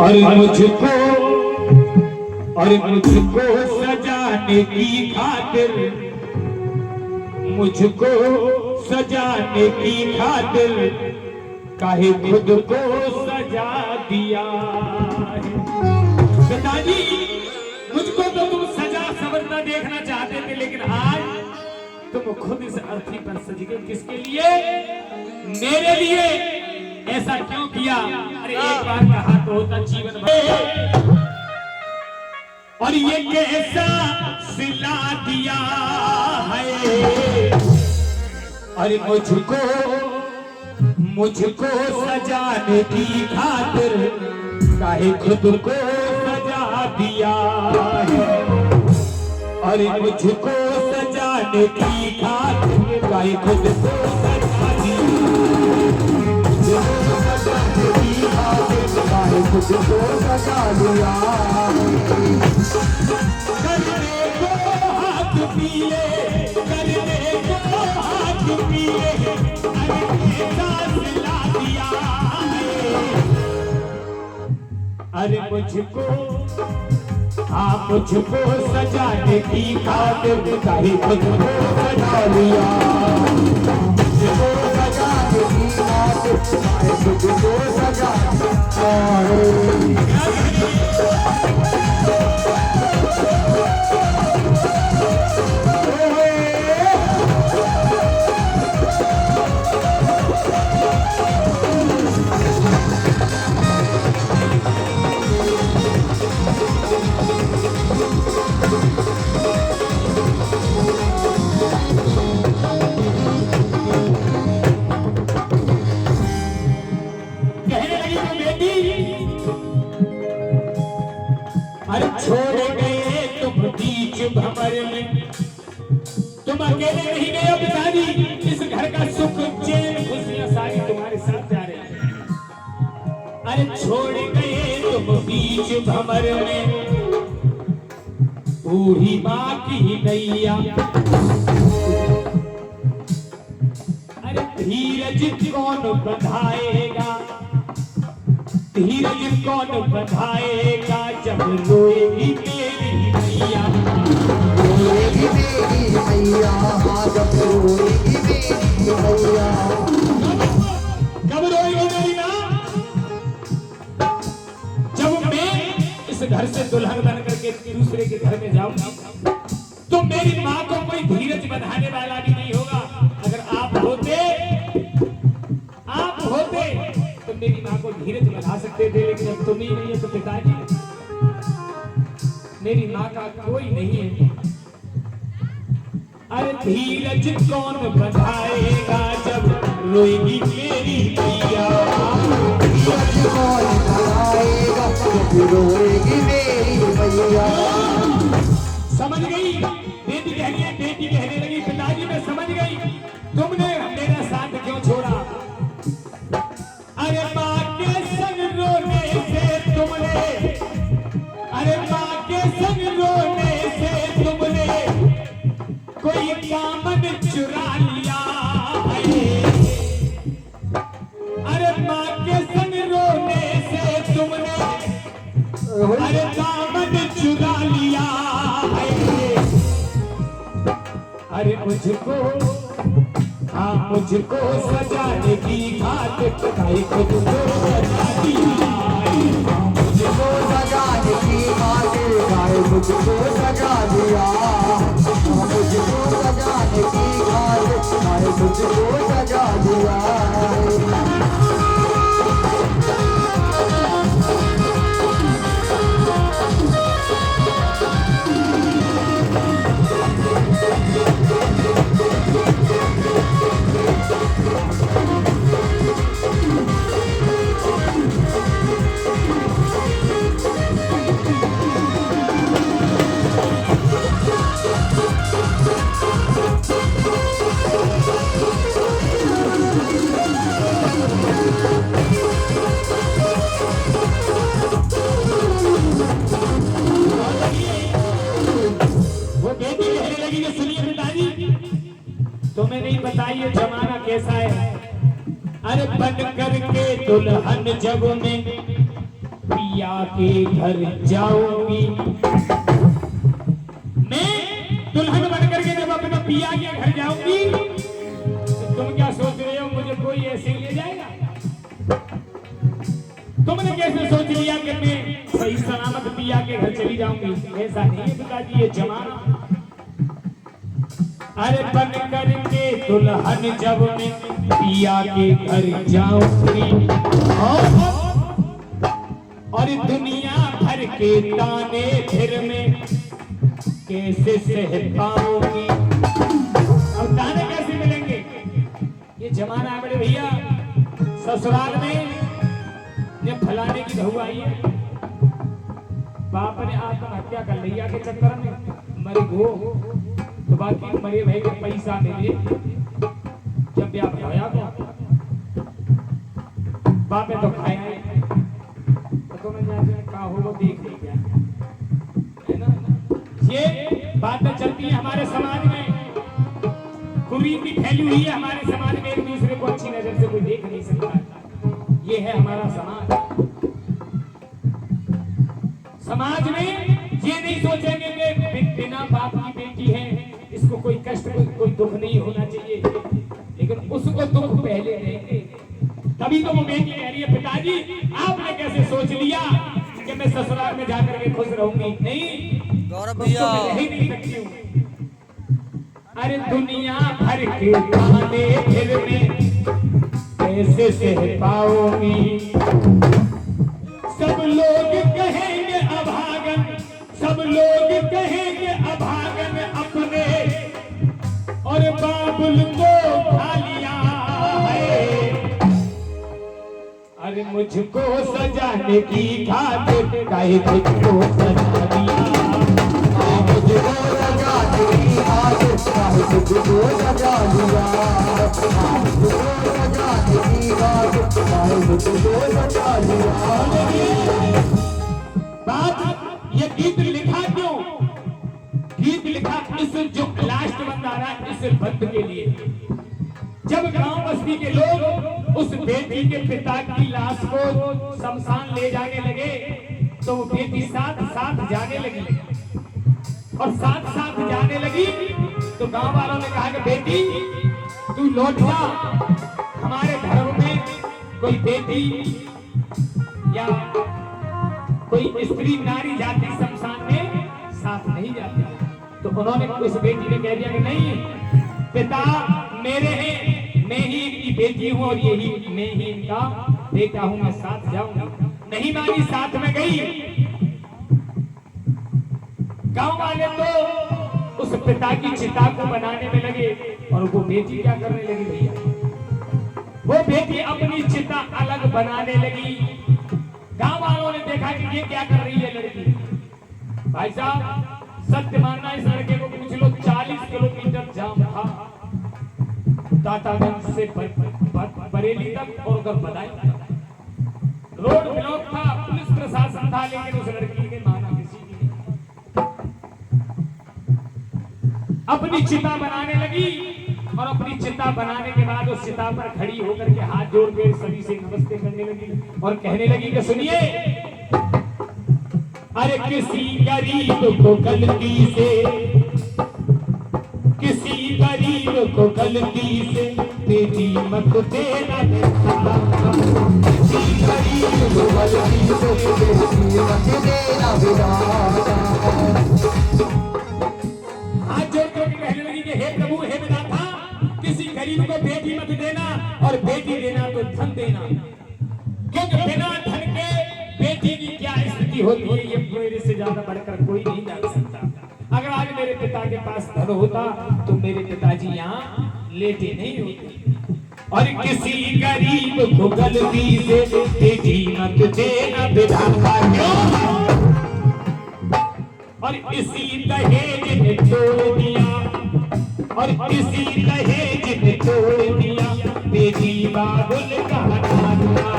और मुझको सजाने की खातिर, मुझको सजाने की खातिर काहे खुद को सजा दिया। पिताजी मुझको तो तुम सजा सवरता देखना चाहते थे, लेकिन आज तुम खुद इस अर्थी पर सज गए। किसके लिए? मेरे लिए। ऐसा क्यों किया? अरे एक बार कहा तो होता जीवन भर। और ये कैसा सिला दिया है। अरे मुझको सजाने की खातिर काहे खुद को सजा दिया है। अरे मुझको सजाने की खातिर काहे खुद को सजा दिया। मुझको सजा दिया। करने को हाथ पीले, करने को हाथ पीले, अरे कैसा सिला दिया है। अरे मुझको सजाने की खातिर काहे खुद को सजा लिया। मुझको सजाने की खातिर काहे खुद को सजा छोड़ गए तुम बीच भंवर में। तुम अकेले नहीं गए पिताजी, इस घर का सुख चैन खुशियां सारी तुम्हारे साथ जा रही हैं। अरे छोड़ गए तुम बीच भंवर में, बूढ़ी माँ की नैया। अरे धीरज कौन बंधाएगा, धीरज कौन बंधाएगा जब रोएगी मेरी मैया। रोएगी मेरी मैया, जब रोएगी मेरी मैया। कब रोएगी मेरी माँ? जब मैं इस घर से दुल्हन बन करके दूसरे के घर में जाऊंगी, तो मेरी माँ को कोई धीरज बंधाने वाला भी नहीं होगा। अगर आप होते तो मेरी माँ को धीरज बंधा सकते थे, लेकिन अब तुम ही नहीं है तो पिताजी मेरी माँ का कोई नहीं है। अरे धीरज कौन बंधाएगा जब रोएगी मेरी मैया। धीरज कौन बंधाएगा जब रोएगी मेरी मैया। समझ गई? बेटी कह रही है, बेटी कहने लगी पिताजी मैं समझ गई, तुमने मेरा साथ क्यों छोड़ा। अरे माँ के संग रोने से तुमने, अरे माँ के संग रोने से तुमने कोई दामन चुरा लिया है। अरे माँ के संग रोने से तुमने, अरे दामन चुरा लिया है। अरे मुझको सजाने की खातिर काहे खुद को सजा दिया। मुझको सजाने की खातिर काहे खुद को सजा दिया। मुझको सजाने की खातिर काहे खुद को सजा दिया। तुम्हें नहीं पता ये जमाना कैसा है। अरे बन करके दुल्हन जब में पिया के घर जाऊंगी। मैं दुल्हन बनकर के जब अपने पिया के घर जाऊंगी तो तुम क्या सोच रहे हो मुझे कोई ऐसे ले जाएगा? तुमने कैसे सोच लिया कि मैं सही सलामत पिया के घर चली जाऊंगी? ऐसा नहीं है पिताजी, ये जमाना। अरे बन करके दुल्हन जब मैं पिया के घर जाऊंगी और दुनिया भर के ताने फिर में कैसे सह पाऊंगी? अब ताने कैसे मिलेंगे? ये जमाना है बड़े भैया। ससुराल में ये फलाने की बहू आई है, बाप ने आत्महत्या कर लिया के चक्कर में मर गो, तो बाकी मरे भाई के पैसा मिले जब ब्याह होया तो बाप ने तो खाया है, तो मैं जाके कहा हो वो देख लिया है ना। ये बातें चलती है हमारे समाज में, कुरीति फैली हुई है हमारे समाज में, एक दूसरे को अच्छी नजर से कोई देख नहीं सकता। ये है हमारा समाज। समाज में ये नहीं सोचेंगे कि बिना बाप की बेटी है, इसको कोई कष्ट कोई दुख नहीं होना चाहिए, लेकिन उसको दुख पहले देंगे। तभी तो वो बेटी कह रही है पिताजी आपने कैसे सोच लिया कि मैं ससुराल में जाकर के खुश रहूंगी? नहीं गौरव भैया, मैं रह ही नहीं सकती हूँ। अरे दुनिया भर के ताने फिर में कैसे सह पाऊंगी? सब लोग कहेंगे अभागन, सब लोग कहेंगे अभागन अपने, और बाबुल को खा लिया है। अरे मुझको सजाने की खातिर काहे तुझको सजा दिया, मुझको सजाने की खातिर काहे तुझको सजा दिया, मुझको सजाने की खातिर काहे तुझको सजा दिया। बात ये गीत लिखा क्यों? गीत लिखा इस जो लास्ट बंद आ रहा है इस बंद के लिए। जब गांव बस्ती के लोग उस बेटी के पिता की लाश को शमशान ले जाने लगे तो वो बेटी साथ साथ जाने लगी, और साथ साथ जाने लगी तो गांव वालों ने कहा कि बेटी तू लौट जा, हमारे धर्म में कोई बेटी या कोई स्त्री नारी जाति शमशान में साथ नहीं जाती। तो उन्होंने उस बेटी ने कह दिया कि नहीं, पिता मेरे हैं, मैं ही इनकी बेटी हूँ और यही मैं ही इनका बेटा हूँ, मैं साथ जाऊंगा। नहीं मानी, साथ में गई। गांव वाले तो उस पिता की चिता को बनाने में लगे और वो बेटी क्या करने लगी भैया? वो बेटी अपनी चिता अलग बनाने लगी। गांव वालों ने देखा कि ये क्या कर रही है लड़की। भाई साहब सत्य मानना, इस लड़के को पूछ लो 40 किलोमीटर जाम था टाटागंज से बरेली तक और उधर बदायूं तक। रोड ब्लॉक था, पुलिस प्रशासन था, लेकिन उस लड़की ने माना किसी की नहीं। अपनी चिता बनाने लगी और अपनी चिता बनाने के बाद उस चिता पर खड़ी होकर के हाथ जोड़ के सभी से नमस्ते करने लगी और कहने लगी कि सुनिए, अरे किसी गरीब को गलती से, किसी गरीब को गलती से बेटी मत देना, किसी गरीब को गलती से बेटी मत देना। हाथ जोड़ कर कहने लगी कि हे प्रभु, हे विधाता, किसी गरीब को बेटी मत देना और बेटी देना तो धन देना, क्योंकि बिना धन के बेटी की क्या स्थिति होती है ये मेरे से ज्यादा बढ़कर कोई नहीं जान सकता। अगर आज मेरे पिता के पास धन होता तो मेरे पिताजी यहाँ लेटे नहीं होते। और किसी गरीब को गलती से बेटी मत देना विधाता, और इसी दहेज ने तोड़ दिया, और इसी दहेज ने तोड़ दिया बेटी बाबुल का नाना।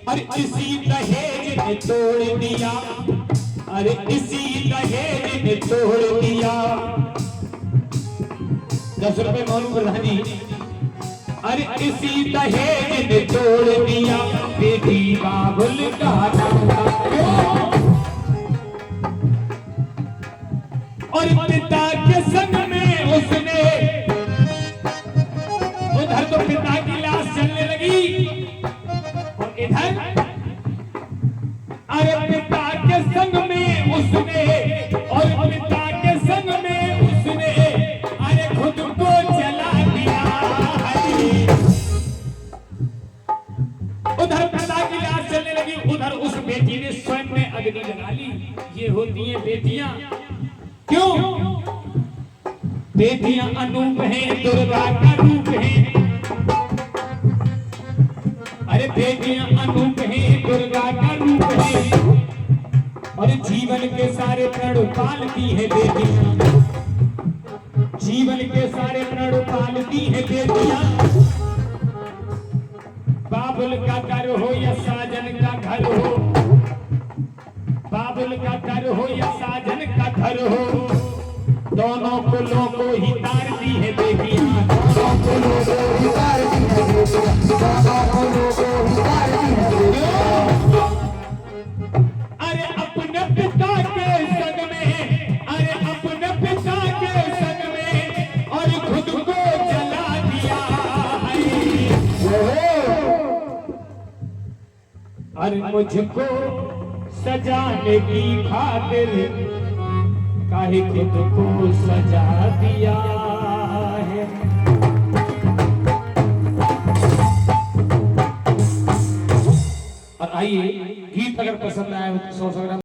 और इसी दहेज ने तोड़ दिया अरे इसी दहेज ने तोड़ दिया। 10 रुपए मौलू प्रधान जी। अरे इसी दहेज ने तोड़ दिया बेटी बाबुल का नाता। और पिता के संग में उसने, उधर तो पिता की लाश जलने लगी और इधर अरे पिता के संग में उसने, और पिता के संग में उसने अरे खुद को जला दिया। उधर पिता की लाश जलने लगी, उधर उस बेटी ने स्वयं में अग्नि लगा ली। ये होती हैं बेटियां। क्यों? बेटियां अनूप हैं, दुर्गा का रूप है। अरे बेटियां अनूप हैं, दुर्गा का रूप है। और जीवन के सारे प्रण पालती है बेटियां, जीवन के सारे प्रण पालती है बेटियां। बाबुल का घर हो या साजन का घर हो, बाबुल का घर हो या साजन का घर हो, दोनों कुलों को ही तारती है बेटियां, दोनों कुलों को ही तारती है बेटियां, दोनों कुलों को ही तारती है बेटियां। अरे अपने पिता के संग में, अरे अपने पिता के संग में और खुद को जला दिया है। अरे मुझको सजाने की खातिर काहे खुद को सजा दिया है। और आइए गीत अगर पसंद आए तो 100 ग्राम